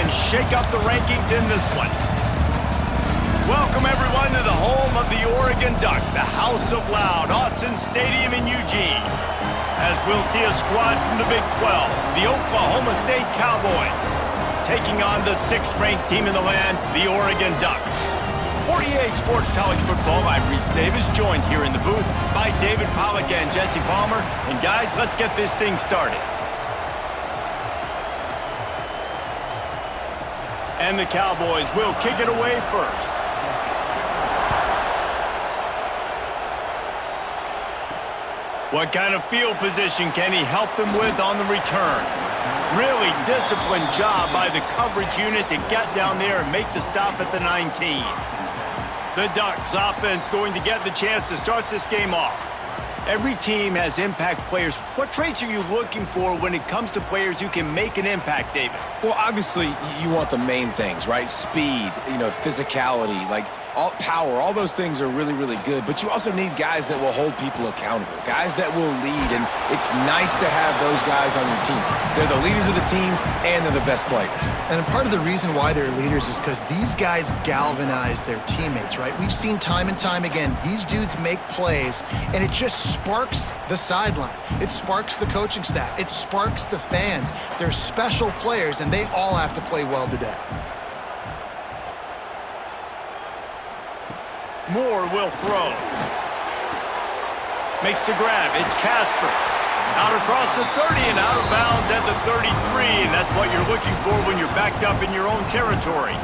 and shake up the rankings in this one. Welcome, everyone, to the home of the Oregon Ducks, the House of Loud, Autzen Stadium in Eugene. As we'll see a squad from the Big 12, the Oklahoma State Cowboys, taking on the 6th-ranked team in the land, the Oregon Ducks. For EA Sports College Football, I'm Reese Davis, joined here in the booth by David Pollack and Jesse Palmer. And guys, let's get this thing started. And the Cowboys will kick it away first. What kind of field position can he help them with on the return? Really disciplined job by the coverage unit to get down there and make the stop at the 19. The Ducks offense going to get the chance to start this game off. Every team has impact players. What traits are you looking for when it comes to players who can make an impact, David? Well, obviously, you want the main things, right? Speed, physicality, all power, all those things are really, really good. But you also need guys that will hold people accountable, guys that will lead. And it's nice to have those guys on your team. They're the leaders of the team, and they're the best players. And part of the reason why they're leaders is because these guys galvanize their teammates, right? We've seen time and time again, these dudes make plays, and it just sparks the sideline. It sparks the coaching staff. It sparks the fans. They're special players, and they all have to play well today. Moore will throw. Makes the grab. It's Casper. Out across the 30 and out of bounds at the 33. And that's what you're looking for when you're backed up in your own territory.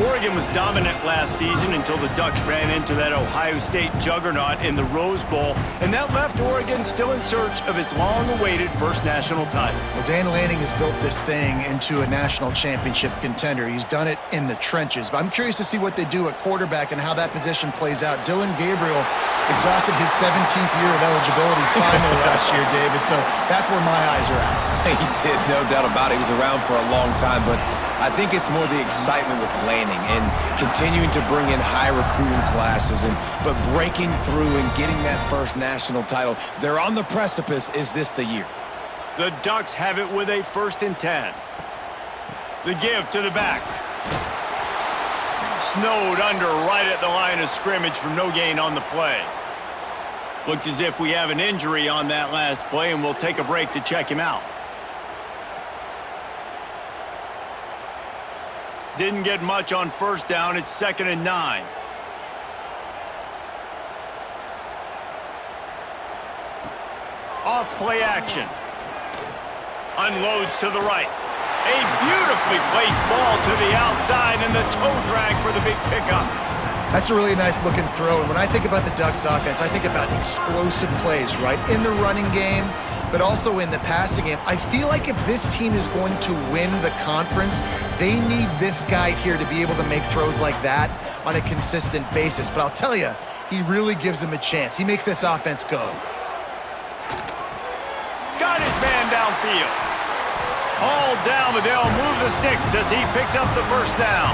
Oregon was dominant last season until the Ducks ran into that Ohio State juggernaut in the Rose Bowl, and that left Oregon still in search of its long-awaited first national title. Well, Dan Lanning has built this thing into a national championship contender. He's done it in the trenches, but I'm curious to see what they do at quarterback and how that position plays out. Dylan Gabriel exhausted his 17th year of eligibility finally last year, David, so that's where my eyes are at. He did, no doubt about it. He was around for a long time, but I think it's more the excitement with Lanning and continuing to bring in high recruiting classes, but breaking through and getting that first national title. They're on the precipice. Is this the year? The Ducks have it with a 1st and 10. The give to the back. Snowed under right at the line of scrimmage for no gain on the play. Looks as if we have an injury on that last play, and we'll take a break to check him out. Didn't get much on 1st down. It's 2nd and 9. Off play action. Unloads to the right. A beautifully placed ball to the outside and the toe drag for the big pickup. That's a really nice looking throw. And when I think about the Ducks offense, I think about explosive plays, right? In the running game, but also in the passing game. I feel like if this team is going to win the conference, they need this guy here to be able to make throws like that on a consistent basis. But I'll tell you, he really gives them a chance. He makes this offense go. Got his man downfield. All down, but they'll move the sticks as he picks up the 1st down.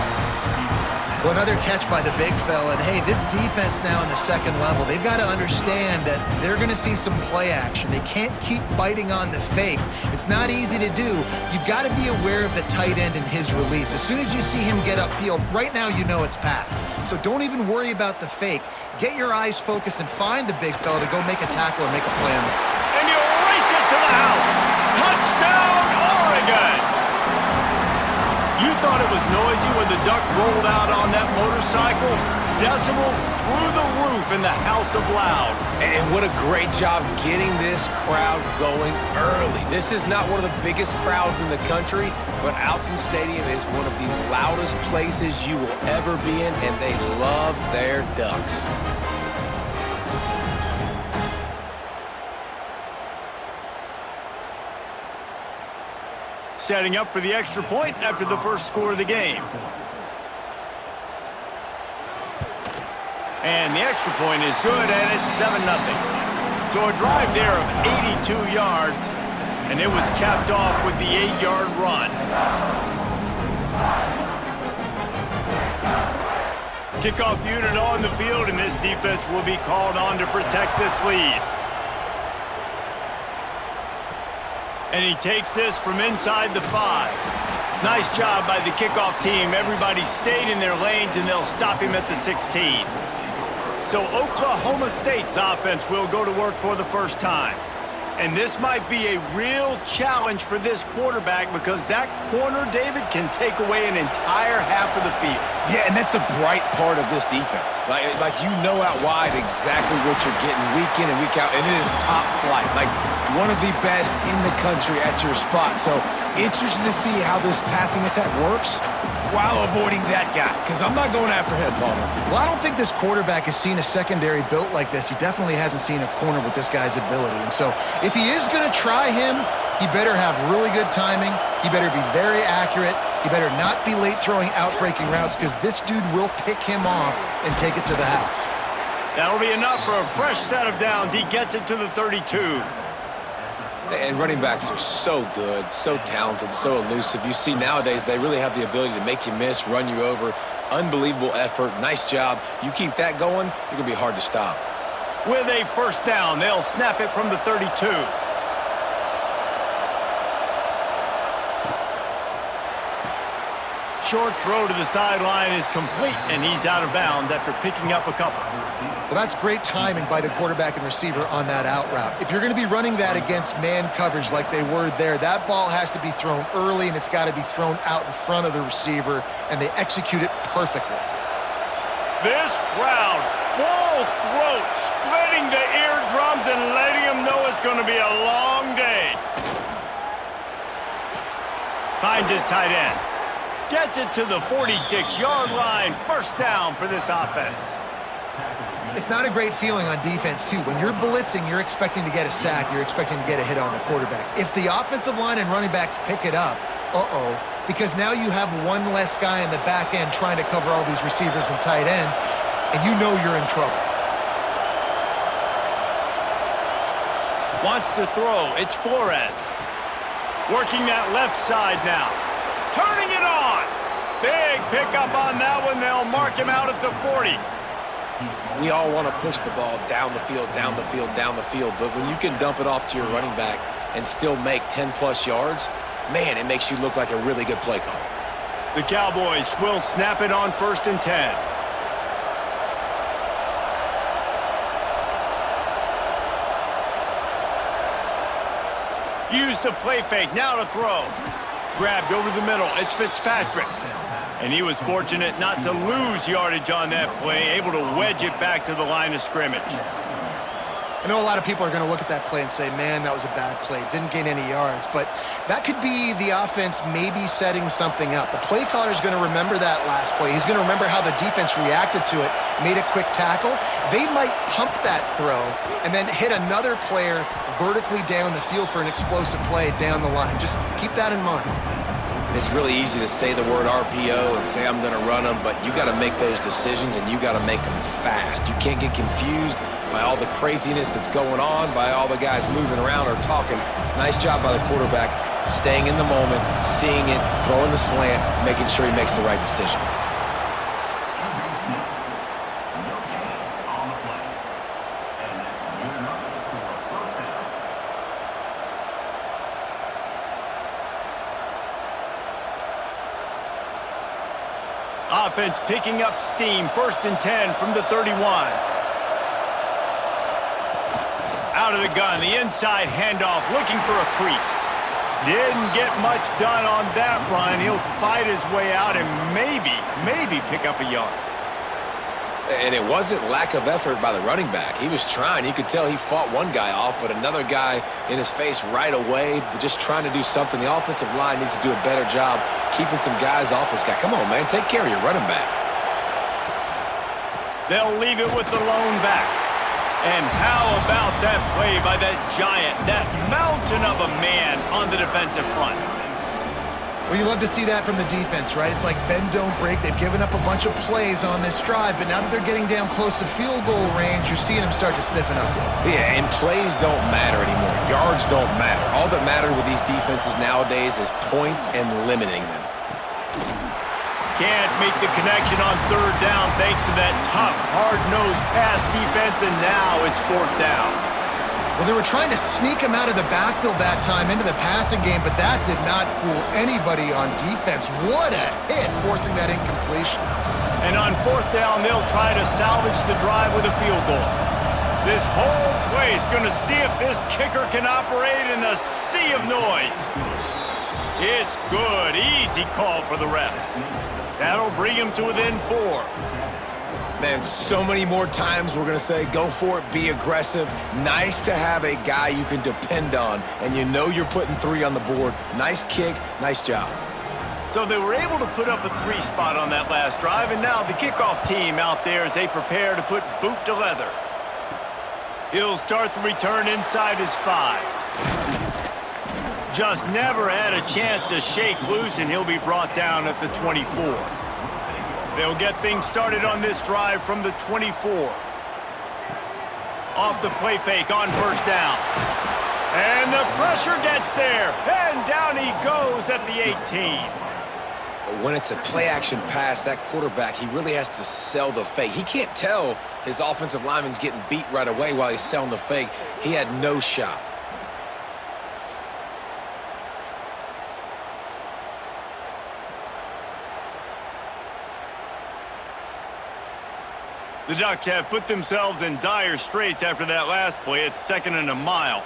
Well, another catch by the big fella. And, hey, this defense now in the 2nd level, they've got to understand that they're going to see some play action. They can't keep biting on the fake. It's not easy to do. You've got to be aware of the tight end and his release. As soon as you see him get upfield, right now you know it's pass. So don't even worry about the fake. Get your eyes focused and find the big fella to go make a tackle or make a play on it. And you race it to the house. Touchdown, Oregon! You thought it was noisy when the Duck rolled out on that motorcycle? Decibels through the roof in the House of Loud. And what a great job getting this crowd going early. This is not one of the biggest crowds in the country, but Autzen Stadium is one of the loudest places you will ever be in, and they love their Ducks. Setting up for the extra point after the first score of the game. And the extra point is good, and it's 7-0. So a drive there of 82 yards, and it was capped off with the 8-yard run. Kickoff unit on the field, and this defense will be called on to protect this lead. And he takes this from inside the 5. Nice job by the kickoff team. Everybody stayed in their lanes, and they'll stop him at the 16. So Oklahoma State's offense will go to work for the first time. And this might be a real challenge for this quarterback because that corner, David, can take away an entire half of the field. Yeah, and that's the bright part of this defense. Like you know out wide exactly what you're getting week in and week out, and it is top flight. Like one of the best in the country at your spot. So interested to see how this passing attack works while avoiding that guy, because I'm not going after him, Palmer. Well, I don't think this quarterback has seen a secondary built like this. He definitely hasn't seen a corner with this guy's ability. And so if he is going to try him, he better have really good timing. He better be very accurate. He better not be late throwing out-breaking routes because this dude will pick him off and take it to the house. That'll be enough for a fresh set of downs. He gets it to the 32. And running backs are so good, so talented, so elusive. You see nowadays they really have the ability to make you miss, run you over. Unbelievable effort. Nice job. You keep that going, you're going to be hard to stop. With a first down, they'll snap it from the 32. Short throw to the sideline is complete, and he's out of bounds after picking up a couple. Well, that's great timing by the quarterback and receiver on that out route. If you're going to be running that against man coverage like they were there, that ball has to be thrown early, and it's got to be thrown out in front of the receiver, and they execute it perfectly. This crowd, full throat, splitting the eardrums and letting them know it's going to be a long day. Finds his tight end. Gets it to the 46-yard line. First down for this offense. It's not a great feeling on defense, too. When you're blitzing, you're expecting to get a sack. You're expecting to get a hit on the quarterback. If the offensive line and running backs pick it up, because now you have one less guy in the back end trying to cover all these receivers and tight ends, and you know you're in trouble. Wants to throw. It's Flores. Working that left side now. Turning it on. Big pickup on that one. They'll mark him out at the 40. We all want to push the ball down the field, down the field, down the field. But when you can dump it off to your running back and still make 10-plus yards, man, it makes you look like a really good play caller. The Cowboys will snap it on 1st and 10. Use the play fake. Now to throw. Grabbed over the middle. It's Fitzpatrick. And he was fortunate not to lose yardage on that play, able to wedge it back to the line of scrimmage. I know a lot of people are going to look at that play and say, man, that was a bad play. Didn't gain any yards. But that could be the offense maybe setting something up. The play caller is going to remember that last play. He's going to remember how the defense reacted to it, made a quick tackle. They might pump that throw and then hit another player vertically down the field for an explosive play down the line. Just keep that in mind. It's really easy to say the word RPO and say I'm going to run them, but you got to make those decisions and you got to make them fast. You can't get confused by all the craziness that's going on, by all the guys moving around or talking. Nice job by the quarterback, staying in the moment, seeing it, throwing the slant, making sure he makes the right decision. Offense picking up steam. 1st and 10 from the 31. Out of the gun, the inside handoff, looking for a crease. Didn't get much done on that run. He'll fight his way out and maybe pick up a yard. And it wasn't lack of effort by the running back. He was trying. You could tell he fought one guy off, but another guy in his face right away, just trying to do something. The offensive line needs to do a better job keeping some guys off this guy. Come on, man. Take care of your running back. They'll leave it with the lone back. And how about that play by that giant, that mountain of a man on the defensive front? Well, you love to see that from the defense, right? It's like bend, don't break. They've given up a bunch of plays on this drive, but now that they're getting down close to field goal range, you're seeing them start to stiffen up. Yeah, and plays don't matter anymore. Yards don't matter. All that matters with these defenses nowadays is points and limiting them. Can't make the connection on 3rd down thanks to that tough, hard-nosed pass defense, and now it's 4th down. Well, they were trying to sneak him out of the backfield that time into the passing game, but that did not fool anybody on defense. What a hit, forcing that incompletion. And on 4th down, they'll try to salvage the drive with a field goal. This whole place going to see if this kicker can operate in the sea of noise. It's good. Easy call for the refs. That'll bring him to within 4. Man, so many more times we're going to say, go for it, be aggressive. Nice to have a guy you can depend on, and you know you're putting 3 on the board. Nice kick, nice job. So they were able to put up a 3 spot on that last drive, and now the kickoff team out there as they prepare to put boot to leather. He'll start the return inside his 5. Just never had a chance to shake loose, and he'll be brought down at the 24. They'll get things started on this drive from the 24. Off the play fake on 1st down. And the pressure gets there. And down he goes at the 18. When it's a play-action pass, that quarterback, he really has to sell the fake. He can't tell his offensive lineman's getting beat right away while he's selling the fake. He had no shot. The Ducks have put themselves in dire straits after that last play. It's 2nd and a mile.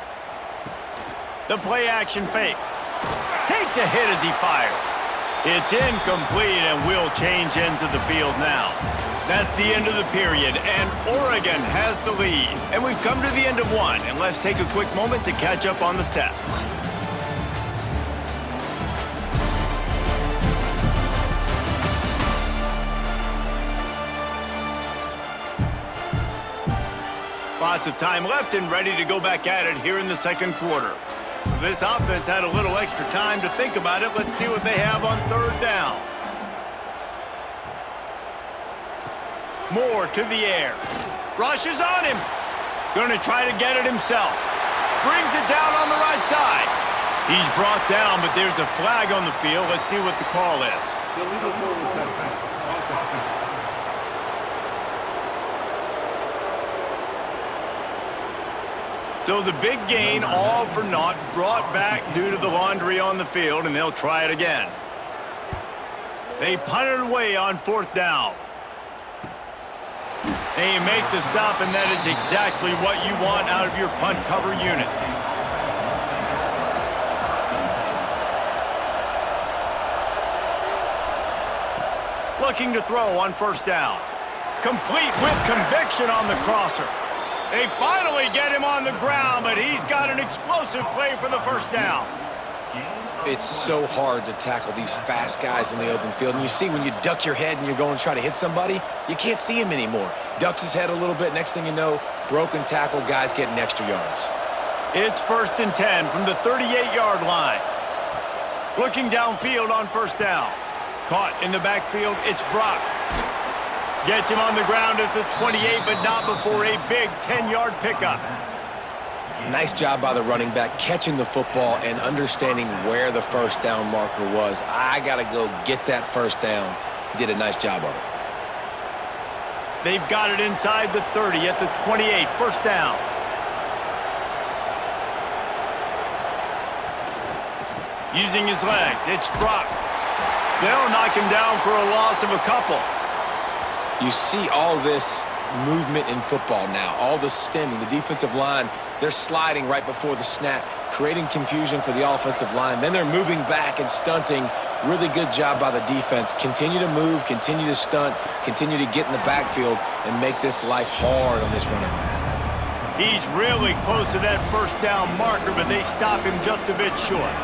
The play-action fake. Takes a hit as he fires. It's incomplete and will change ends of the field now. That's the end of the period, and Oregon has the lead. And we've come to the end of 1, and let's take a quick moment to catch up on the stats. Lots of time left and ready to go back at it here in the 2nd quarter. This offense had a little extra time to think about it. Let's see what they have on 3rd down. Moore to the air. Rushes on him. Going to try to get it himself. Brings it down on the right side. He's brought down, but there's a flag on the field. Let's see what the call is. So the big gain, all for naught, brought back due to the laundry on the field, and they'll try it again. They punt it away on 4th down. They make the stop, and that is exactly what you want out of your punt cover unit. Looking to throw on 1st down. Complete with conviction on the crosser. They finally get him on the ground, but he's got an explosive play for the 1st down. It's so hard to tackle these fast guys in the open field. And you see when you duck your head and you're going to try to hit somebody, you can't see him anymore. Ducks his head a little bit. Next thing you know, broken tackle, guys getting extra yards. It's 1st and 10 from the 38-yard line. Looking downfield on 1st down. Caught in the backfield, it's Brock. Gets him on the ground at the 28, but not before a big 10-yard pickup. Nice job by the running back, catching the football and understanding where the 1st down marker was. I got to go get that 1st down. He did a nice job of it. They've got it inside the 30 at the 28, 1st down. Using his legs, it's Brock. They'll knock him down for a loss of a couple. You see all this movement in football now, all the stemming, the defensive line, they're sliding right before the snap, creating confusion for the offensive line. Then they're moving back and stunting. Really good job by the defense. Continue to move, continue to stunt, continue to get in the backfield and make this life hard on this running back. He's really close to that 1st down marker, but they stop him just a bit short.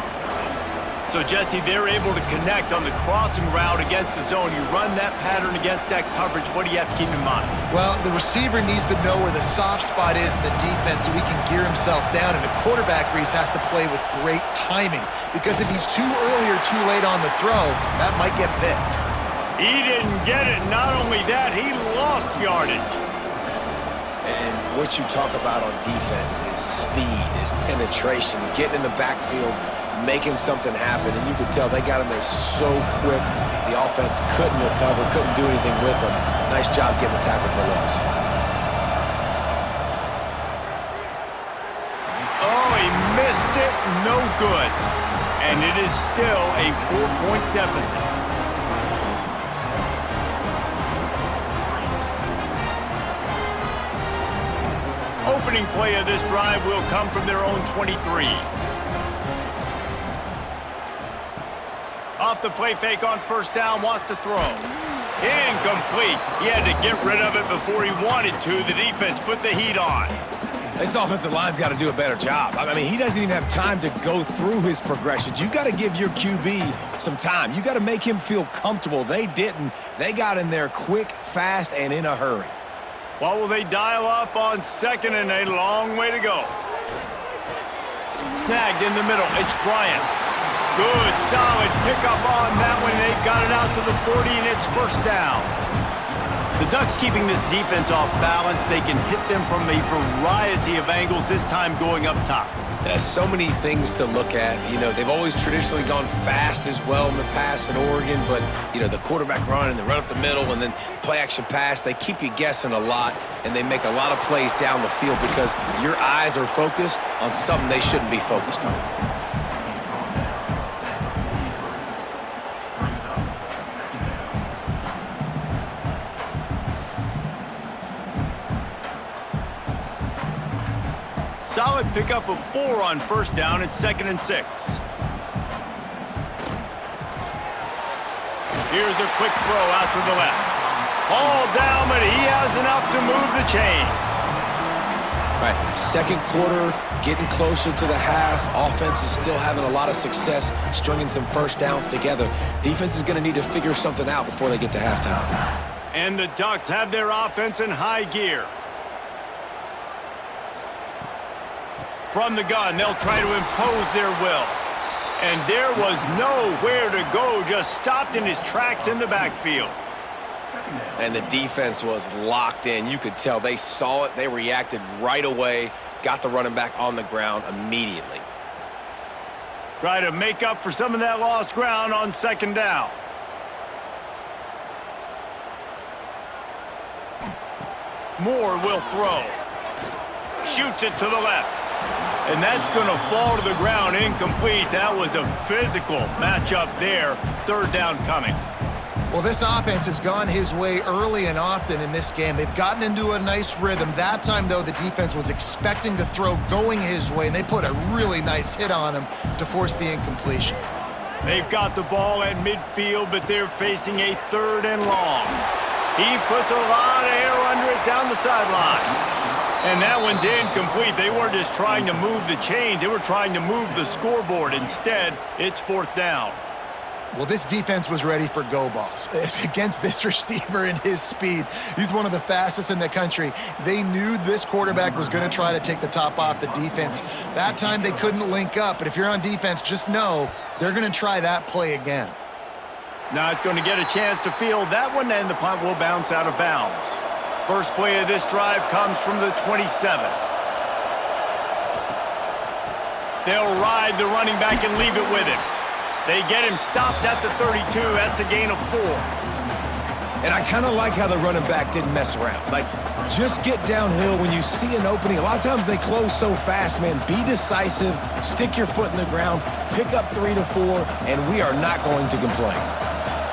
So, Jesse, they're able to connect on the crossing route against the zone. You run that pattern against that coverage. What do you have to keep in mind? Well, the receiver needs to know where the soft spot is in the defense so he can gear himself down. And the quarterback, Reese, has to play with great timing. Because if he's too early or too late on the throw, that might get picked. He didn't get it. Not only that, he lost yardage. And what you talk about on defense is speed, is penetration, getting in the backfield, making something happen. And you could tell they got him there so quick. The offense couldn't recover, couldn't do anything with him. Nice job getting the tackle for loss. no good. And it is still a 4-point deficit. Opening play of this drive will come from their own 23. Off the play fake on first down, wants to throw. Incomplete. He had to get rid of it before he wanted to. The defense put the heat on. This offensive line's got to do a better job. I mean, he doesn't even have time to go through his progressions. You got to give your QB some time. You got to make him feel comfortable. They didn't. They got in there quick, fast, and in a hurry. What will they dial up on second and a long way to go? Snagged in the middle. It's Bryant. Good, solid pickup on that one. They've got it out to the 40, and it's first down. The Ducks keeping this defense off balance. They can hit them from a variety of angles, this time going up top. There's so many things to look at. You know, they've always traditionally gone fast as well in the past in Oregon, but, you know, the quarterback run and the run up the middle and then play-action pass, they keep you guessing a lot, and they make a lot of plays down the field because your eyes are focused on something they shouldn't be focused on. Solid pickup of 4 on first down. It's 2nd and 6. Here's a quick throw out to the left. All down, but he has enough to move the chains. All right, second quarter, getting closer to the half. Offense is still having a lot of success stringing some first downs together. Defense is going to need to figure something out before they get to halftime. And the Ducks have their offense in high gear. From the gun, they'll try to impose their will. And there was nowhere to go, just stopped in his tracks in the backfield. And the defense was locked in. You could tell they saw it, they reacted right away, got the running back on the ground immediately. Try to make up for some of that lost ground on second down. Moore will throw. Shoots it to the left. And that's going to fall to the ground incomplete. That was a physical matchup there. Third down coming. Well, this offense has gone his way early and often in this game. They've gotten into a nice rhythm. That time, though, the defense was expecting the throw going his way, and they put a really nice hit on him to force the incompletion. They've got the ball at midfield, but they're facing a 3rd and long. He puts a lot of air under it down the sideline. And that one's incomplete. They weren't just trying to move the chains. They were trying to move the scoreboard. Instead, it's 4th down. Well, this defense was ready for go balls. Against this receiver and his speed, he's one of the fastest in the country. They knew this quarterback was going to try to take the top off the defense. That time they couldn't link up, but if you're on defense, just know they're going to try that play again. Not going to get a chance to field that one, and the punt will bounce out of bounds. First play of this drive comes from the 27. They'll ride the running back and leave it with him. They get him stopped at the 32. That's a gain of 4. And I kind of like how the running back didn't mess around. Like, just get downhill when you see an opening. A lot of times they close so fast, man. Be decisive, stick your foot in the ground, pick up 3 to 4, and we are not going to complain.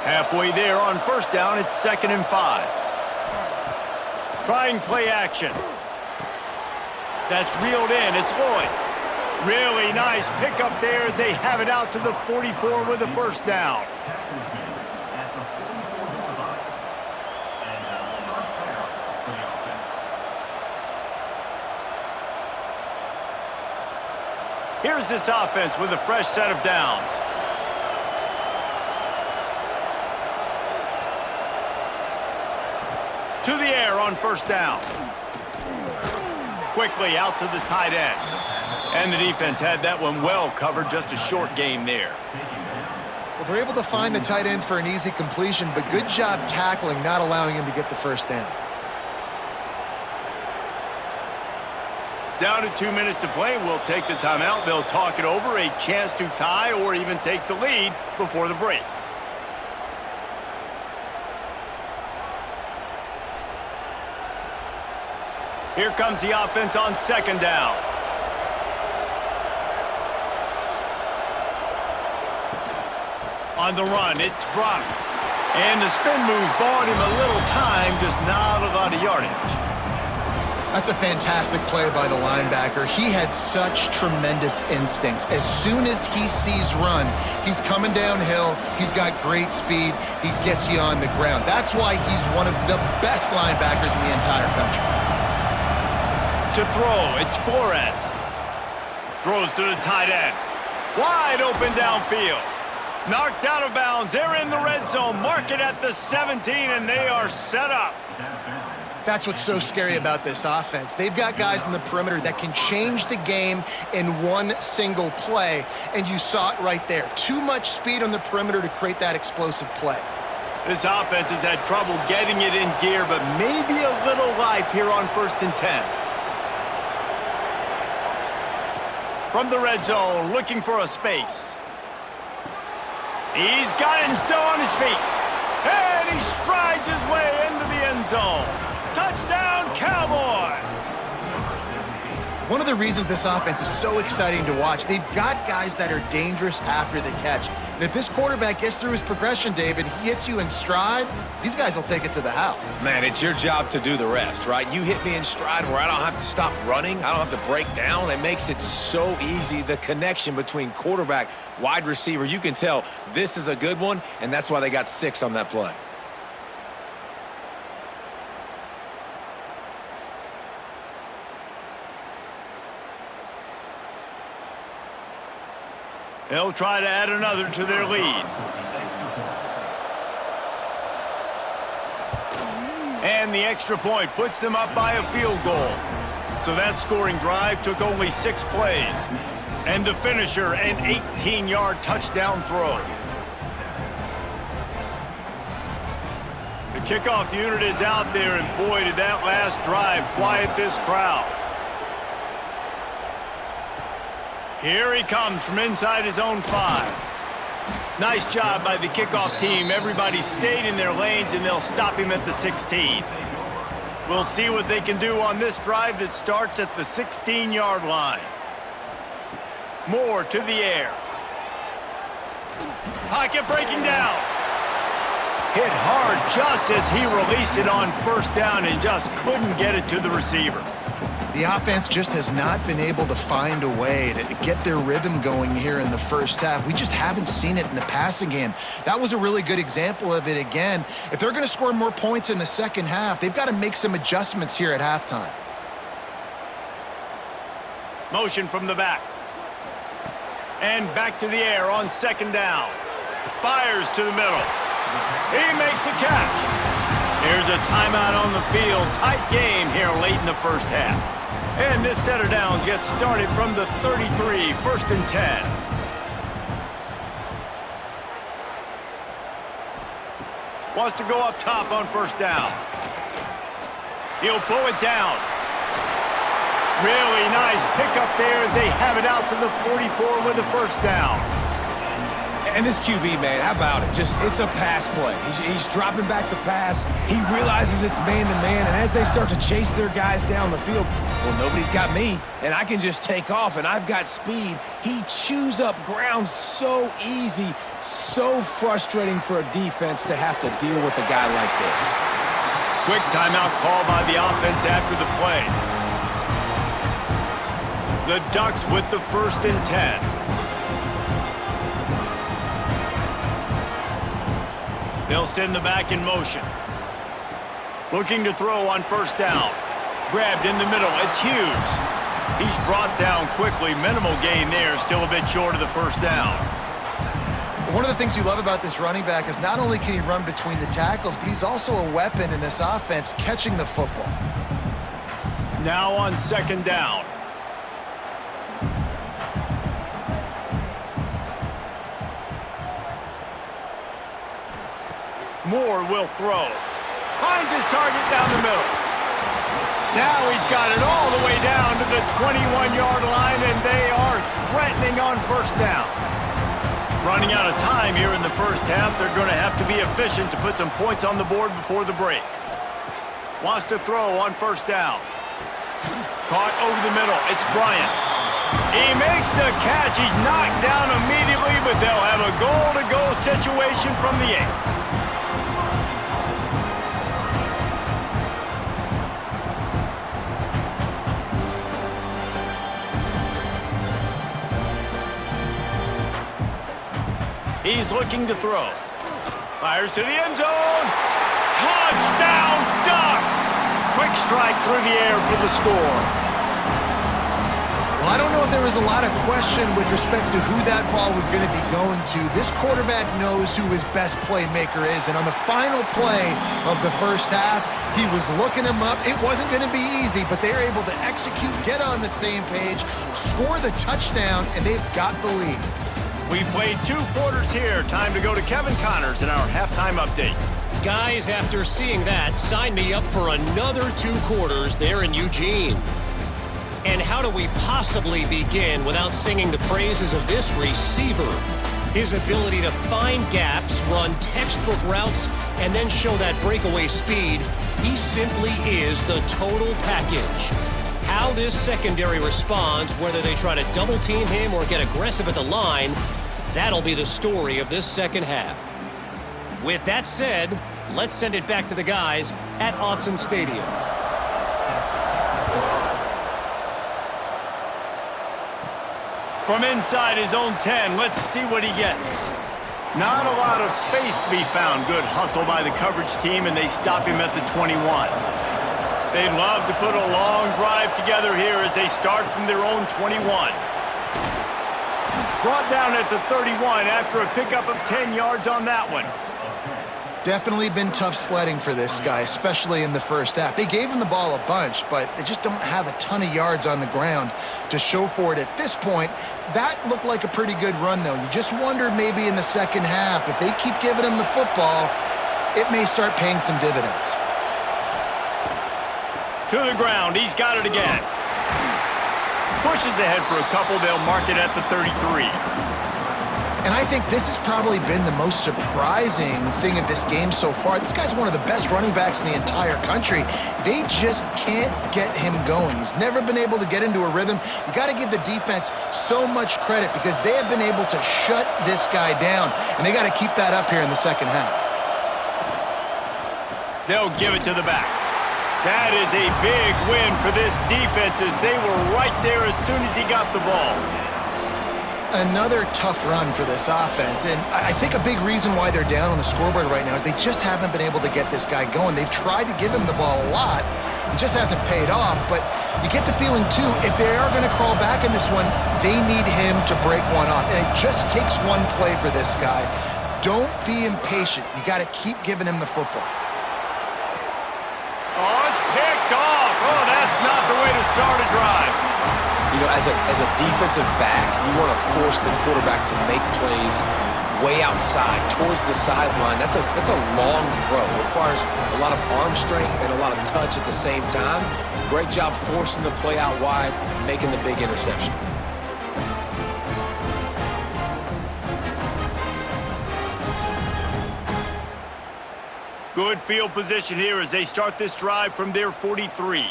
Halfway there on first down, it's 2nd and 5. Trying play action. That's reeled in. It's Lloyd. Really nice pickup there as they have it out to the 44 with a first down. Here's this offense with a fresh set of downs. To the air on first down. Quickly out to the tight end. And the defense had that one well covered, just a short game there. Well, they're able to find the tight end for an easy completion, but good job tackling, not allowing him to get the first down. Down to 2 minutes to play. We'll take the timeout. They'll talk it over, a chance to tie or even take the lead before the break. Here comes the offense on second down. On the run, it's Brock. And the spin move bought him a little time, just not a lot of yardage. That's a fantastic play by the linebacker. He has such tremendous instincts. As soon as he sees run, he's coming downhill. He's got great speed. He gets you on the ground. That's why he's one of the best linebackers in the entire country. To throw, it's Flores. Throws to the tight end. Wide open downfield. Knocked out of bounds. They're in the red zone. Mark it at the 17, and they are set up. That's what's so scary about this offense. They've got guys in the perimeter that can change the game in one single play, and you saw it right there. Too much speed on the perimeter to create that explosive play. This offense has had trouble getting it in gear, but maybe a little life here on 1st and 10. From the red zone, looking for a space. He's got it and still on his feet. And he strides his way into the end zone. Touchdown, Cowboys! One of the reasons this offense is so exciting to watch, they've got guys that are dangerous after the catch. And if this quarterback gets through his progression, David, he hits you in stride, these guys will take it to the house. Man, it's your job to do the rest, right? You hit me in stride where I don't have to stop running. I don't have to break down. It makes it so easy. The connection between quarterback, wide receiver, you can tell this is a good one, and that's why they got 6 on that play. They'll try to add another to their lead. And the extra point puts them up by a field goal. So that scoring drive took only 6 plays. And the finisher, an 18-yard touchdown throw. The kickoff unit is out there, and boy, did that last drive quiet this crowd. Here he comes from inside his own 5. Nice job by the kickoff team. Everybody stayed in their lanes, and they'll stop him at the 16. We'll see what they can do on this drive that starts at the 16-yard line. Moore to the air. Pocket breaking down. Hit hard just as he released it on 1st down and just couldn't get it to the receiver. The offense just has not been able to find a way to get their rhythm going here in the first half. We just haven't seen it in the passing game. That was a really good example of it again. If they're going to score more points in the second half, they've got to make some adjustments here at halftime. Motion from the back. And back to the air on 2nd down. Fires to the middle. He makes a catch. Here's a timeout on the field. Tight game here late in the first half. And this set of downs gets started from the 33, 1st and 10. Wants to go up top on 1st down. He'll pull it down. Really nice pickup there as they have it out to the 44 with the 1st down. And this QB, man, how about it? It's a pass play. He's dropping back to pass. He realizes it's man-to-man, and as they start to chase their guys down the field, well, nobody's got me, and I can just take off, and I've got speed. He chews up ground so easy, so frustrating for a defense to have to deal with a guy like this. Quick timeout call by the offense after the play. The Ducks with the 1st and 10. They'll send the back in motion. Looking to throw on 1st down. Grabbed in the middle. It's Hughes. He's brought down quickly. Minimal gain there. Still a bit short of the 1st down. One of the things you love about this running back is not only can he run between the tackles, but he's also a weapon in this offense catching the football. Now on 2nd down. Moore will throw. Finds his target down the middle. Now he's got it all the way down to the 21-yard line, and they are threatening on 1st down. Running out of time here in the first half. They're going to have to be efficient to put some points on the board before the break. Wants to throw on 1st down. Caught over the middle. It's Bryant. He makes the catch. He's knocked down immediately, but they'll have a goal-to-go situation from the 8. He's looking to throw. Fires to the end zone. Touchdown, Ducks! Quick strike through the air for the score. Well, I don't know if there was a lot of question with respect to who that ball was going to be going to. This quarterback knows who his best playmaker is, and on the final play of the first half, he was looking him up. It wasn't going to be easy, but they were able to execute, get on the same page, score the touchdown, and they've got the lead. We've played 2 quarters here. Time to go to Kevin Connors in our halftime update. Guys, after seeing that, sign me up for another 2 quarters there in Eugene. And how do we possibly begin without singing the praises of this receiver? His ability to find gaps, run textbook routes, and then show that breakaway speed. He simply is the total package. How this secondary responds, whether they try to double-team him or get aggressive at the line, that'll be the story of this second half. With that said, let's send it back to the guys at Autzen Stadium. From inside his own 10, let's see what he gets. Not a lot of space to be found. Good hustle by the coverage team, and they stop him at the 21. They'd love to put a long drive together here as they start from their own 21. Brought down at the 31 after a pickup of 10 yards on that one. Definitely been tough sledding for this guy, especially in the first half. They gave him the ball a bunch, but they just don't have a ton of yards on the ground to show for it at this point. That looked like a pretty good run, though. You just wonder maybe in the second half, if they keep giving him the football, it may start paying some dividends. To the ground, he's got it again. Pushes ahead for a couple, they'll mark it at the 33. And I think this has probably been the most surprising thing of this game so far. This guy's one of the best running backs in the entire country. They just can't get him going. He's never been able to get into a rhythm. You got to give the defense so much credit because they have been able to shut this guy down, and they got to keep that up here in the second half. They'll give it to the back. That is a big win for this defense as they were right there as soon as he got the ball. Another tough run for this offense, and I think a big reason why they're down on the scoreboard right now is they just haven't been able to get this guy going. They've tried to give him the ball a lot. It just hasn't paid off, but you get the feeling, too, if they are going to crawl back in this one, they need him to break one off, and it just takes one play for this guy. Don't be impatient. You got to keep giving him the football. Oh, it's picked off. Oh, that's not the way to start a drive. You know, as a defensive back, you want to force the quarterback to make plays way outside, towards the sideline. That's a long throw. It requires a lot of arm strength and a lot of touch at the same time. Great job forcing the play out wide, making the big interception. Good field position here as they start this drive from their 43.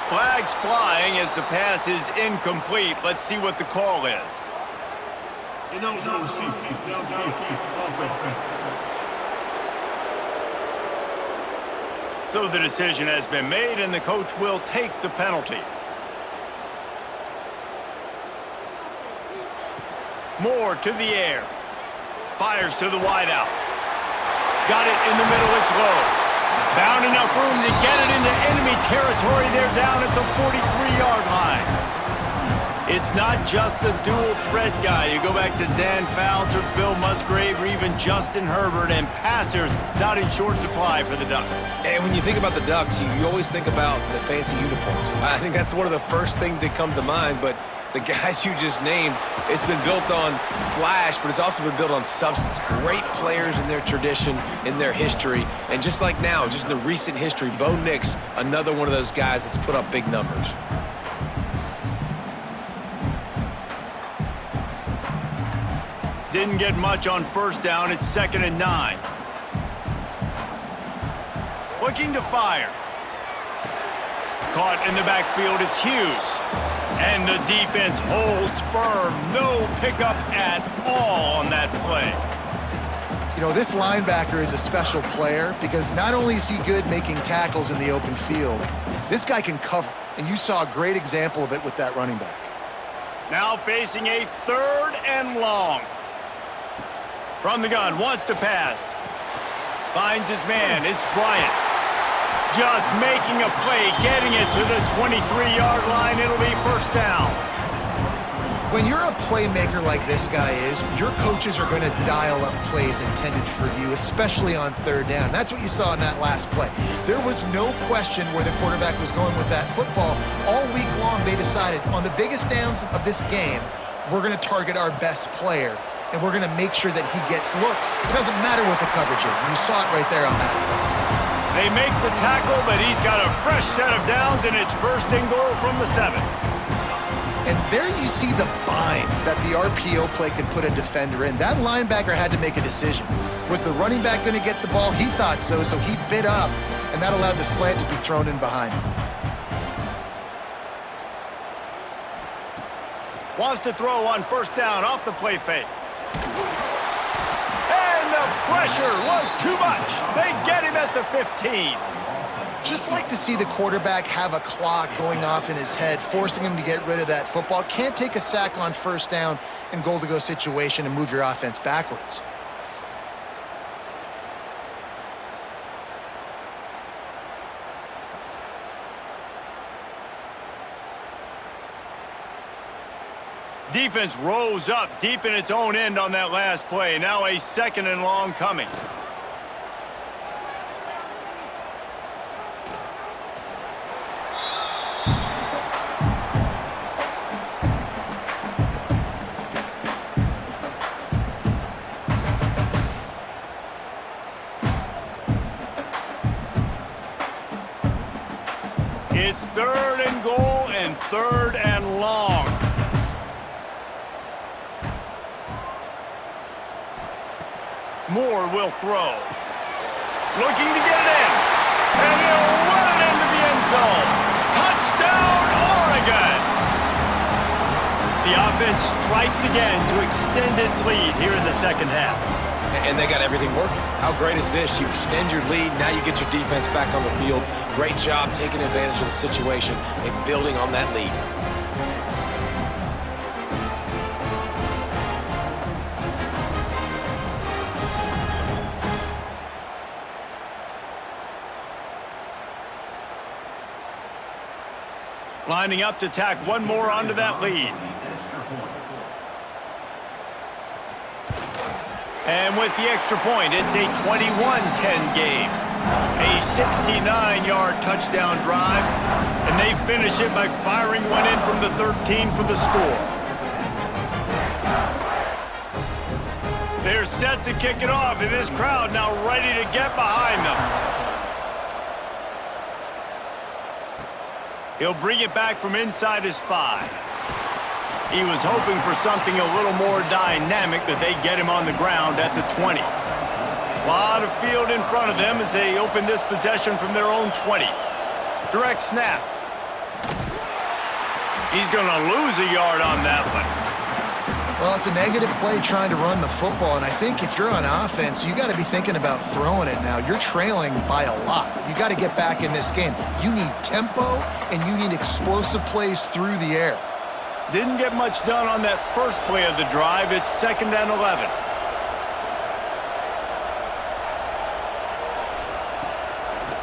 Flags flying as the pass is incomplete. Let's see what the call is. Ineligible receiver, downfield, offense. So the decision has been made, and the coach will take the penalty. Moore to the air. Fires to the wideout. Got it in the middle, it's low. Found enough room to get it into enemy territory. They're down at the 43-yard line. It's not just the dual threat guy. You go back to Dan Fowler, Bill Musgrave, or even Justin Herbert, and passers not in short supply for the Ducks. And when you think about the Ducks, you always think about the fancy uniforms. I think that's one of the first things that come to mind, but the guys you just named, it's been built on flash, but it's also been built on substance. Great players in their tradition, in their history, and just like now, just in the recent history, Bo Nix, another one of those guys that's put up big numbers. Didn't get much on first down. It's 2nd and 9. looking to fire. Caught in the backfield, it's Hughes. And the defense holds firm. No pickup at all on that play. You know, this linebacker is a special player because not only is he good making tackles in the open field, this guy can cover. And you saw a great example of it with that running back. Now facing a 3rd and long. From the gun, wants to pass. Finds his man, it's Bryant. Just making a play, getting it to the 23-yard line. It'll be 1st down. When you're a playmaker like this guy is, your coaches are going to dial up plays intended for you, especially on 3rd down. That's what you saw in that last play. There was no question where the quarterback was going with that football. All week long, they decided on the biggest downs of this game, we're going to target our best player, and we're going to make sure that he gets looks. It doesn't matter what the coverage is, and you saw it right there on that play. They make the tackle, but he's got a fresh set of downs, and it's 1st and goal from the 7. And there you see the bind that the RPO play can put a defender in. That linebacker had to make a decision. Was the running back going to get the ball? He thought so, so he bit up, and that allowed the slant to be thrown in behind him. Wants to throw on 1st down off the play fake. And the pressure was too much. They get him at the 15. Just like to see the quarterback have a clock going off in his head, forcing him to get rid of that football. Can't take a sack on 1st down in goal-to-go situation and move your offense backwards. Defense rose up deep in its own end on that last play. Now a 2nd and long coming. It's 3rd and goal and 3rd and long. Moore will throw. Looking to get it in. And he'll run it into the end zone. Touchdown, Oregon! The offense strikes again to extend its lead here in the 2nd half. And they got everything working. How great is this? You extend your lead, now you get your defense back on the field. Great job taking advantage of the situation and building on that lead. Lining up to tack one more onto that lead. And with the extra point, it's a 21-10 game. A 69-yard touchdown drive, and they finish it by firing one in from the 13 for the score. They're set to kick it off, and this crowd now ready to get behind them. He'll bring it back from inside his 5. He was hoping for something a little more dynamic, but they get him on the ground at the 20. A lot of field in front of them as they open this possession from their own 20. Direct snap. He's going to lose a yard on that one. Well, it's a negative play trying to run the football, and I think if you're on offense, you got to be thinking about throwing it now. You're trailing by a lot. You got to get back in this game. You need tempo, and you need explosive plays through the air. Didn't get much done on that first play of the drive. It's 2nd and 11.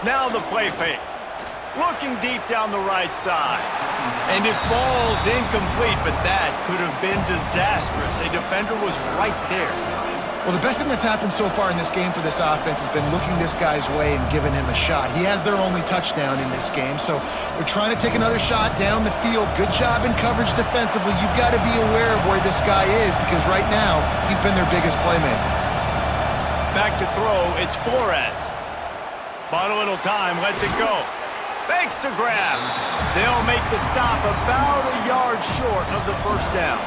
Now the play fake. Looking deep down the right side. And it falls incomplete, but that could have been disastrous. A defender was right there. Well, the best thing that's happened so far in this game for this offense has been looking this guy's way and giving him a shot. He has their only touchdown in this game, so we're trying to take another shot down the field. Good job in coverage defensively. You've got to be aware of where this guy is because right now he's been their biggest playmaker. Back to throw, it's Flores. Bought a little time, lets it go. Makes the grab. They'll make the stop about a yard short of the 1st down.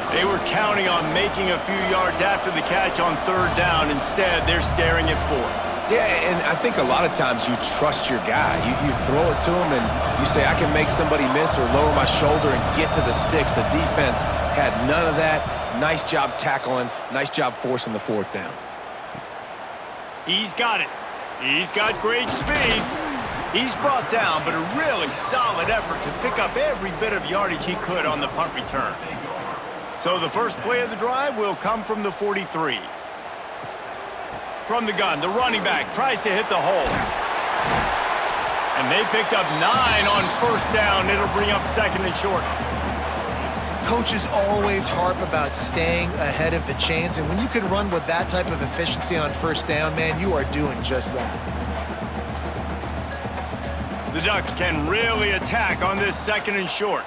They were counting on making a few yards after the catch on 3rd down. Instead, they're staring at 4th. Yeah, and I think a lot of times you trust your guy. You throw it to him and you say, I can make somebody miss or lower my shoulder and get to the sticks. The defense had none of that. Nice job tackling. Nice job forcing the fourth down. He's got it. He's got great speed. He's brought down, but a really solid effort to pick up every bit of yardage he could on the punt return. So the first play of the drive will come from the 43. From the gun, the running back tries to hit the hole. And they picked up 9 on first down. It'll bring up second and short. Coaches always harp about staying ahead of the chains, and when you can run with that type of efficiency on first down, man, you are doing just that. The Ducks can really attack on this second and short.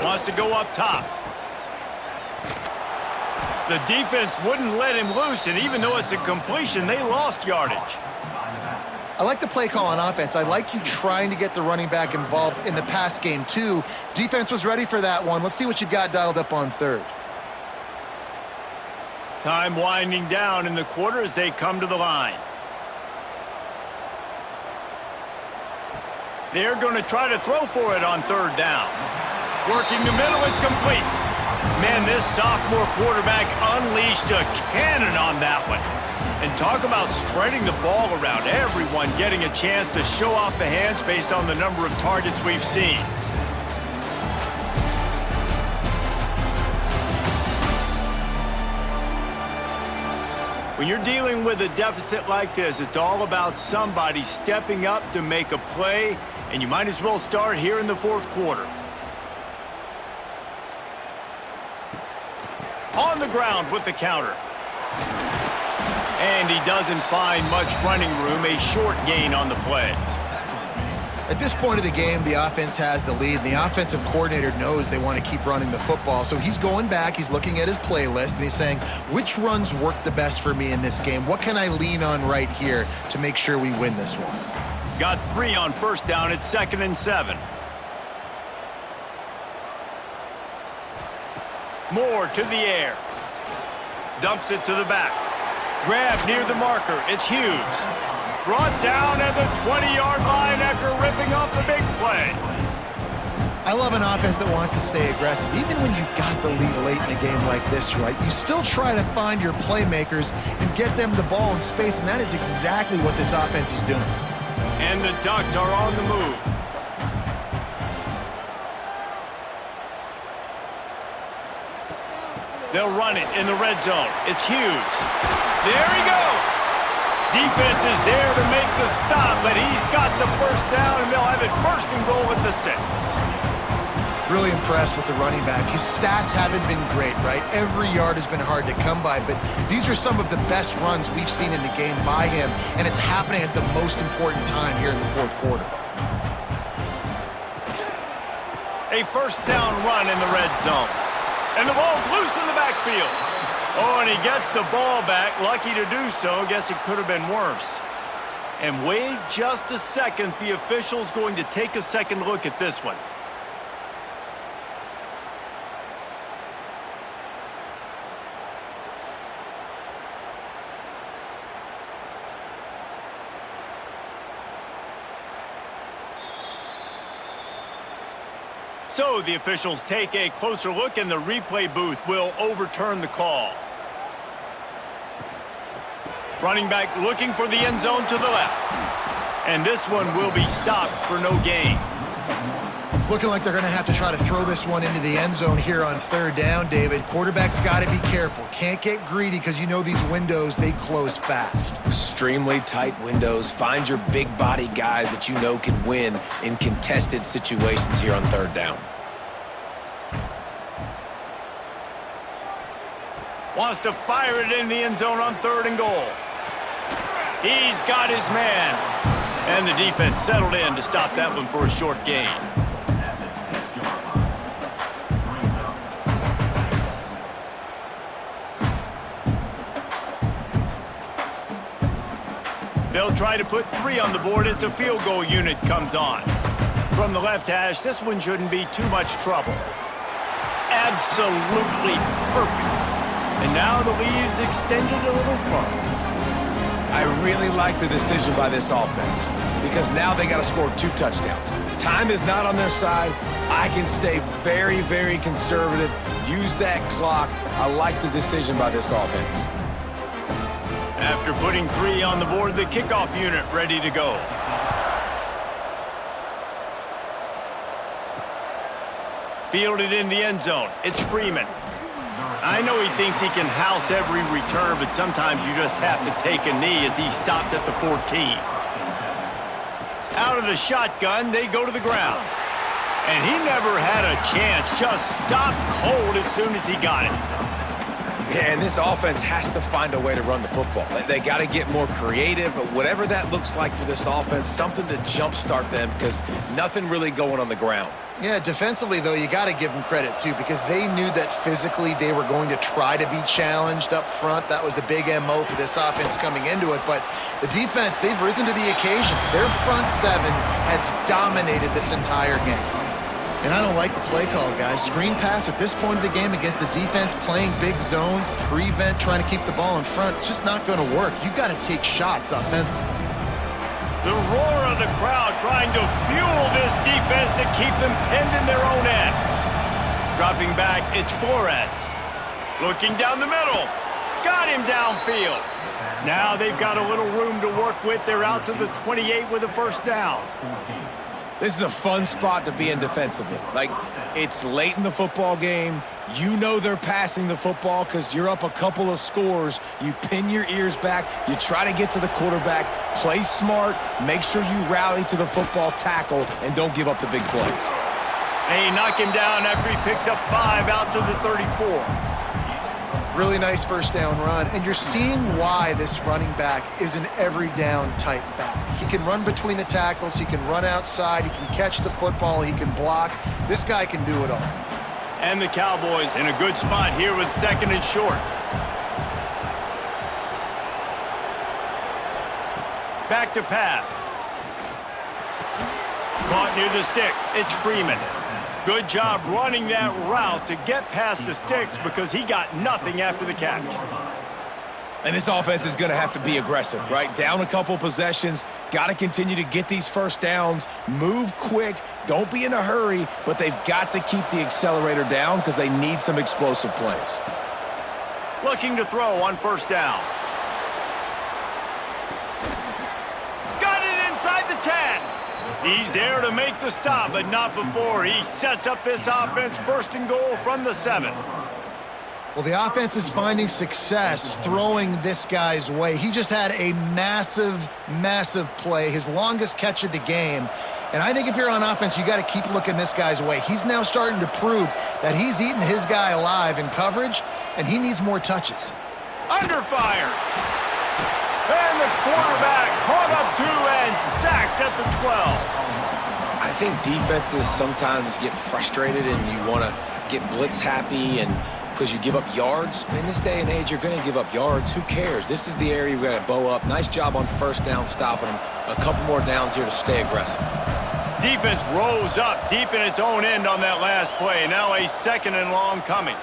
Wants to go up top. The defense wouldn't let him loose, and even though it's a completion, they lost yardage. I like the play call on offense. I like you trying to get the running back involved in the pass game, too. Defense was ready for that one. Let's see what you've got dialed up on third. Time winding down in the quarter as they come to the line. They're going to try to throw for it on third down. Working the middle, it's complete. Man, this sophomore quarterback unleashed a cannon on that one. And talk about spreading the ball around. Everyone getting a chance to show off the hands based on the number of targets we've seen. When you're dealing with a deficit like this, it's all about somebody stepping up to make a play, and you might as well start here in the fourth quarter. On the ground with the counter. And he doesn't find much running room, a short gain on the play. At this point of the game, the offense has the lead, and the offensive coordinator knows they want to keep running the football. So he's going back, he's looking at his playlist, and he's saying, which runs work the best for me in this game? What can I lean on right here to make sure we win this one? Got 3 on first down at 2nd and 7. Moore to the air. Dumps it to the back. Grab near the marker. It's Hughes. Brought down at the 20-yard line after ripping off the big play. I love an offense that wants to stay aggressive. Even when you've got the lead late in a game like this, right, you still try to find your playmakers and get them the ball in space, and that is exactly what this offense is doing. And the Ducks are on the move. They'll run it in the red zone. It's Hughes. There he goes. Defense is there to make the stop, but he's got the first down, and they'll have it 1st and goal at the 6. Really impressed with the running back. His stats haven't been great, right? Every yard has been hard to come by, but these are some of the best runs we've seen in the game by him, and it's happening at the most important time here in the fourth quarter. A first down run in the red zone. And the ball's loose in the backfield. Oh, and he gets the ball back. Lucky to do so. Guess it could have been worse. And wait just a second. The official's going to take a second look at this one. So the officials take a closer look, and the replay booth will overturn the call. Running back looking for the end zone to the left. And this one will be stopped for no gain. It's looking like they're going to have to try to throw this one into the end zone here on third down, David. Quarterback's got to be careful. Can't get greedy because you know these windows, they close fast. Extremely tight windows. Find your big body guys that you know can win in contested situations here on third down. Wants to fire it in the end zone on 3rd and goal. He's got his man. And the defense settled in to stop that one for a short gain. They'll try to put 3 on the board as the field goal unit comes on. From the left hash, this one shouldn't be too much trouble. Absolutely perfect. And now the lead is extended a little further. I really like the decision by this offense because now they got to score 2 touchdowns. Time is not on their side. I can stay very, very conservative, use that clock. I like the decision by this offense. After putting 3 on the board, the kickoff unit ready to go. Fielded in the end zone. It's Freeman. I know he thinks he can house every return, but sometimes you just have to take a knee as he stopped at the 14. Out of the shotgun, they go to the ground. And he never had a chance, just stopped cold as soon as he got it. Yeah, and this offense has to find a way to run the football. They got to get more creative, whatever that looks like for this offense, something to jumpstart them because nothing really going on the ground. Yeah, defensively, though, you got to give them credit, too, because they knew that physically they were going to try to be challenged up front. That was a big MO for this offense coming into it. But the defense, they've risen to the occasion. Their front 7 has dominated this entire game. And I don't like the play call, guys. Screen pass at this point of the game against the defense playing big zones, prevent, trying to keep the ball in front. It's just not going to work. You've got to take shots offensively. The roar of the crowd trying to fuel this defense to keep them pinned in their own end. Dropping back, it's Flores. Looking down the middle. Got him downfield. Now they've got a little room to work with. They're out to the 28 with a first down. This is a fun spot to be in defensively. Like, it's late in the football game. You know they're passing the football because you're up a couple of scores. You pin your ears back. You try to get to the quarterback. Play smart. Make sure you rally to the football tackle and don't give up the big plays. They knock him down after he picks up 5 out to the 34. Really nice first down run, and you're seeing why this running back is an every down type back. He can run between the tackles, he can run outside, he can catch the football, he can block. This guy can do it all. And the Cowboys in a good spot here with 2nd and short. Back to pass. Caught near the sticks. It's Freeman. Good job running that route to get past the sticks because he got nothing after the catch. And this offense is going to have to be aggressive, right? Down a couple possessions, got to continue to get these first downs, move quick, don't be in a hurry, but they've got to keep the accelerator down because they need some explosive plays. Looking to throw on first down. Got it inside the 10. He's there to make the stop, but not before he sets up this offense 1st and goal from the 7. Well, the offense is finding success throwing this guy's way. He just had a massive, massive play, his longest catch of the game. And I think if you're on offense, you got to keep looking this guy's way. He's now starting to prove that he's eating his guy alive in coverage, and he needs more touches. Under fire. And the quarterback caught up 2 and sacked at the 12. I think defenses sometimes get frustrated and you want to get blitz happy and because you give up yards. In this day and age, you're going to give up yards. Who cares? This is the area we got to bow up. Nice job on first down stopping them. A couple more downs here to stay aggressive. Defense rose up deep in its own end on that last play. Now a 2nd and long coming.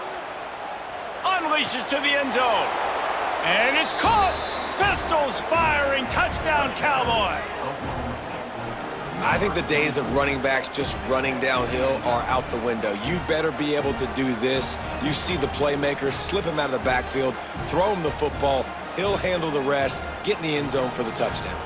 Unleashes to the end zone. And it's caught. Pistols firing. Touchdown, Cowboys. I think the days of running backs just running downhill are out the window. You better be able to do this. You see the playmaker, slip him out of the backfield, throw him the football. He'll handle the rest, get in the end zone for the touchdown.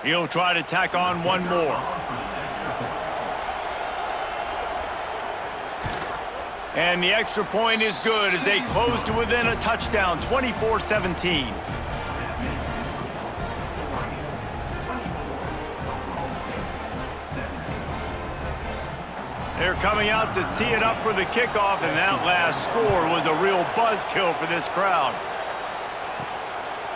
He'll try to tack on one more. And the extra point is good as they close to within a touchdown, 24-17. They're coming out to tee it up for the kickoff, and that last score was a real buzzkill for this crowd.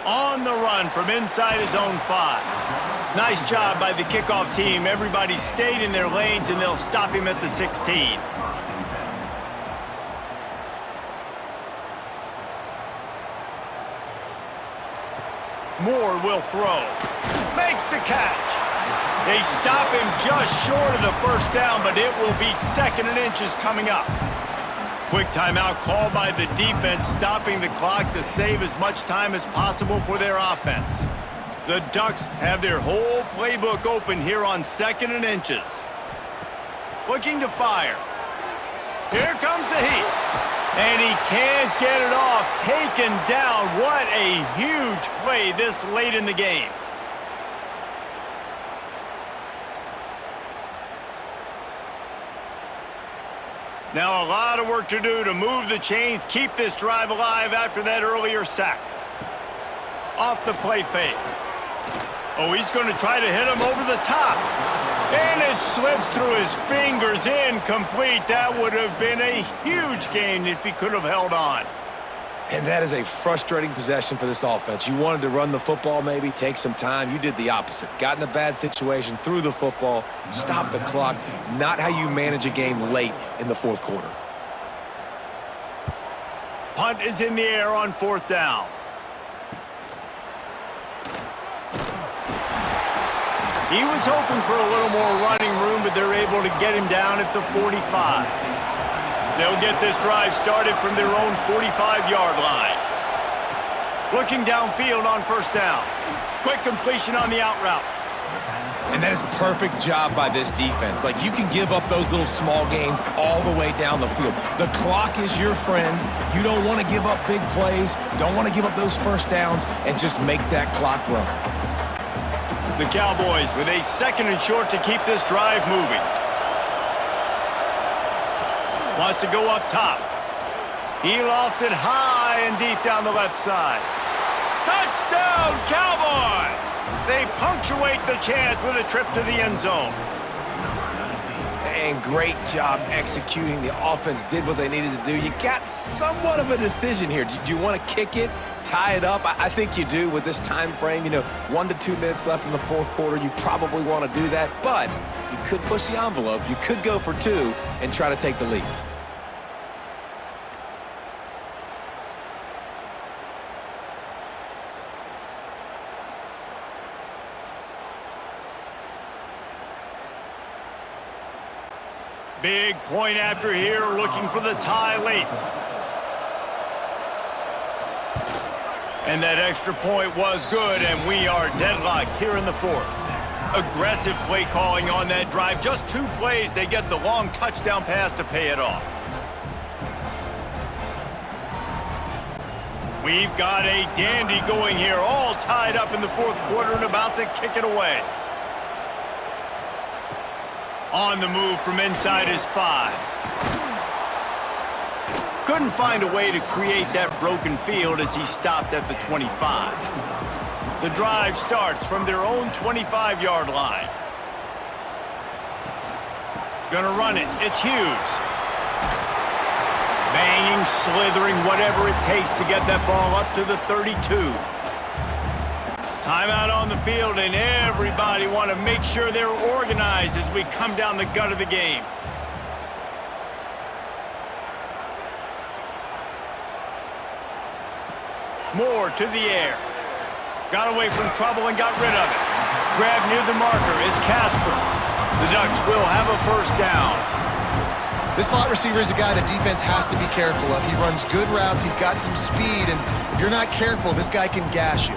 On the run from inside his own 5. Nice job by the kickoff team. Everybody stayed in their lanes, and they'll stop him at the 16. Moore will throw. Makes the catch. They stop him just short of the first down, but it will be 2nd and inches coming up. Quick timeout called by the defense, stopping the clock to save as much time as possible for their offense. The Ducks have their whole playbook open here on 2nd and inches. Looking to fire. Here comes the heat. And he can't get it off. Taken down. What a huge play this late in the game. Now a lot of work to do to move the chains, keep this drive alive after that earlier sack. Off the play fake. Oh, he's going to try to hit him over the top. And it slips through his fingers, incomplete. That would have been a huge gain if he could have held on. And that is a frustrating possession for this offense. You wanted to run the football, maybe take some time. You did the opposite. Got in a bad situation, threw the football, stopped the clock. Not how you manage a game late in the 4th quarter. Punt is in the air on 4th down. He was hoping for a little more running room, but they're able to get him down at the 45. They'll get this drive started from their own 45-yard line. Looking downfield on 1st down. Quick completion on the out route. And that is perfect job by this defense. Like, you can give up those little small gains all the way down the field. The clock is your friend. You don't want to give up big plays. Don't want to give up those 1st downs and just make that clock run. The Cowboys with a 2nd and short to keep this drive moving. Wants to go up top. He lofts it high and deep down the left side. Touchdown, Cowboys! They punctuate the chance with a trip to the end zone. And great job executing. The offense did what they needed to do. You got somewhat of a decision here. Do you want to kick it, tie it up? I think you do with this time frame. 1 to 2 minutes left in the 4th quarter. You probably want to do that, but you could push the envelope. You could go for 2 and try to take the lead. Big point after here, looking for the tie late. And that extra point was good, and we are deadlocked here in the 4th. Aggressive play calling on that drive. Just 2 plays, they get the long touchdown pass to pay it off. We've got a dandy going here, all tied up in the 4th quarter and about to kick it away. On the move from inside his 5. Couldn't find a way to create that broken field as he stopped at the 25. The drive starts from their own 25-yard line. Gonna run it. It's Hughes. Banging, slithering, whatever it takes to get that ball up to the 32. Timeout on the field, and everybody want to make sure they're organized as we come down the gut of the game. Moore to the air. Got away from trouble and got rid of it. Grabbed near the marker is Casper. The Ducks will have a 1st down. This slot receiver is a guy the defense has to be careful of. He runs good routes. He's got some speed, and if you're not careful, this guy can gash you.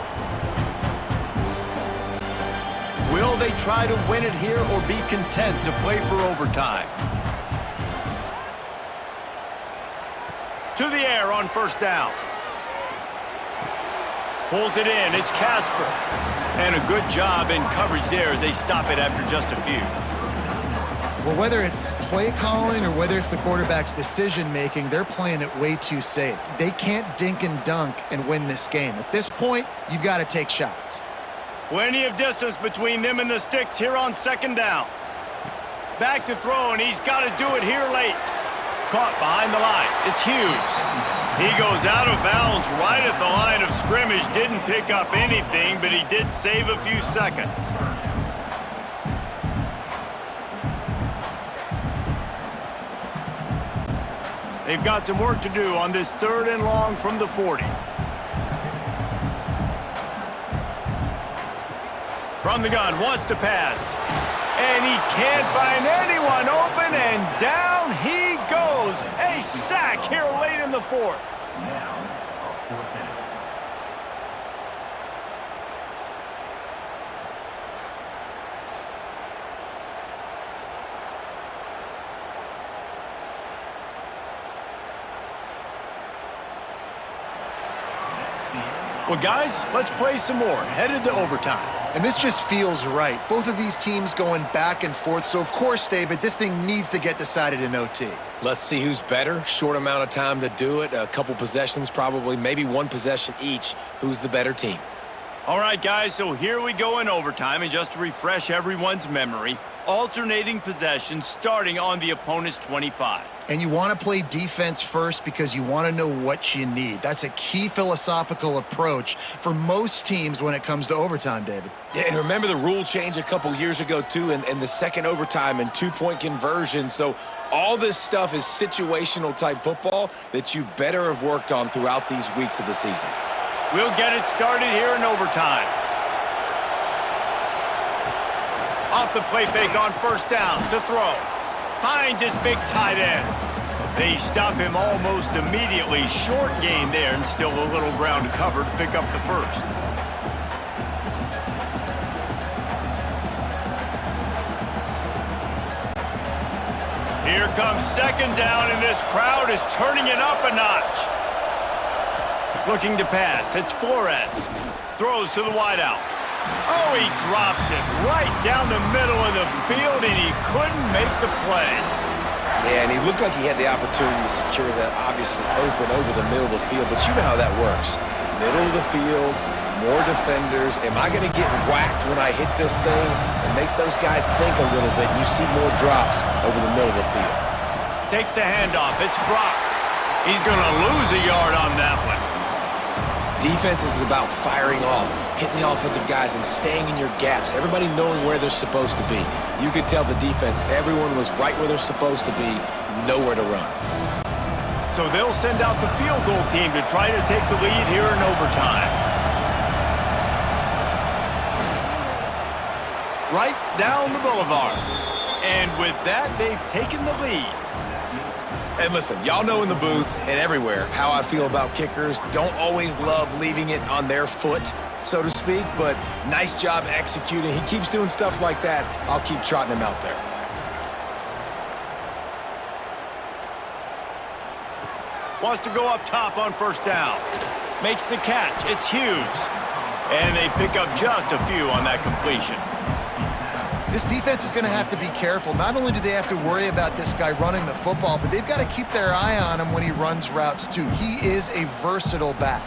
Will they try to win it here or be content to play for overtime? To the air on 1st down. Pulls it in. It's Casper. And a good job in coverage there as they stop it after just a few. Well, whether it's play calling or whether it's the quarterback's decision-making, they're playing it way too safe. They can't dink and dunk and win this game. At this point, you've got to take shots. Plenty of distance between them and the sticks here on 2nd down. Back to throw, and he's got to do it here late. Caught behind the line. It's Hughes. He goes out of bounds right at the line of scrimmage. Didn't pick up anything, but he did save a few seconds. They've got some work to do on this 3rd and long from the 40. From the gun, wants to pass. And he can't find anyone open, and down he goes. A sack here late in the fourth. Well, guys, let's play some more. Headed to overtime. And this just feels right. Both of these teams going back and forth. So, of course, David, this thing needs to get decided in OT. Let's see who's better. Short amount of time to do it. A couple possessions probably, maybe one possession each. Who's the better team? All right, guys, so here we go in overtime. And just to refresh everyone's memory, alternating possessions starting on the opponent's 25. And you want to play defense first because you want to know what you need. That's a key philosophical approach for most teams when it comes to overtime, David. Yeah, and remember the rule change a couple years ago, too, and the second overtime and two-point conversion. So all this stuff is situational-type football that you better have worked on throughout these weeks of the season. We'll get it started here in overtime. Off the play fake on first down to throw. Finds his big tight end. They stop him almost immediately. Short gain there and still a little ground to cover to pick up the first. Here comes second down, and this crowd is turning it up a notch. Looking to pass. It's Flores. Throws to the wideout. Oh, he drops it right down the middle of the field, and he couldn't make the play. Yeah, and he looked like he had the opportunity to secure that, obviously open over the middle of the field, but you know how that works. Middle of the field, more defenders. Am I going to get whacked when I hit this thing? It makes those guys think a little bit. You see more drops over the middle of the field. Takes the handoff. It's Brock. He's going to lose a yard on that one. Defense is about firing off, hitting the offensive guys, and staying in your gaps. Everybody knowing where they're supposed to be. You could tell the defense, everyone was right where they're supposed to be, nowhere to run. So they'll send out the field goal team to try to take the lead here in overtime. Right down the boulevard. And with that, they've taken the lead. And listen, y'all know in the booth and everywhere how I feel about kickers. Don't always love leaving it on their foot, so to speak, but nice job executing. He keeps doing stuff like that. I'll keep trotting him out there. Wants to go up top on first down. Makes the catch. It's Hughes. And they pick up just a few on that completion. This defense is going to have to be careful. Not only do they have to worry about this guy running the football, but they've got to keep their eye on him when he runs routes too. He is a versatile back.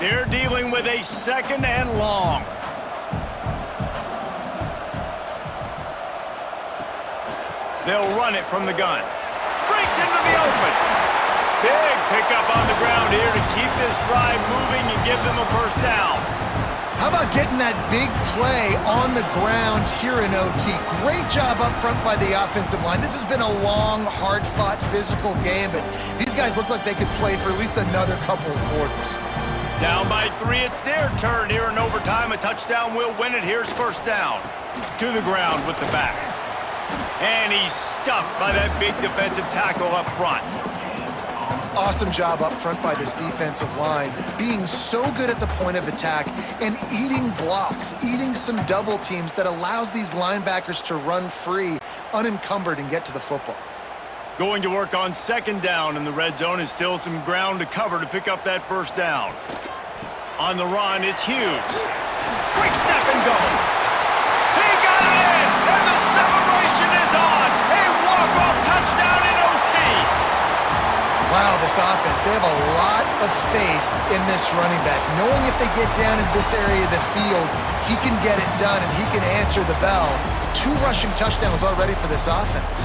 They're dealing with a second and long. They'll run it from the gun. Breaks into the open. Big pickup on the ground here to keep this drive moving and give them a first down. How about getting that big play on the ground here in OT? Great job up front by the offensive line. This has been a long, hard-fought, physical game, but these guys look like they could play for at least another couple of quarters. Down by 3, it's their turn here in overtime. A touchdown will win it. Here's first down. To the ground with the back. And he's stuffed by that big defensive tackle up front. Awesome job up front by this defensive line, being so good at the point of attack and eating blocks, eating some double teams that allows these linebackers to run free, unencumbered, and get to the football. Going to work on second down in the red zone is still some ground to cover to pick up that first down. On the run, it's Hughes. Quick step and go. He got it in, and the celebration is on. A walk-off touchdown in OT. Wow, this offense, they have a lot of faith in this running back, knowing if they get down in this area of the field, he can get it done and he can answer the bell. 2 rushing touchdowns already for this offense.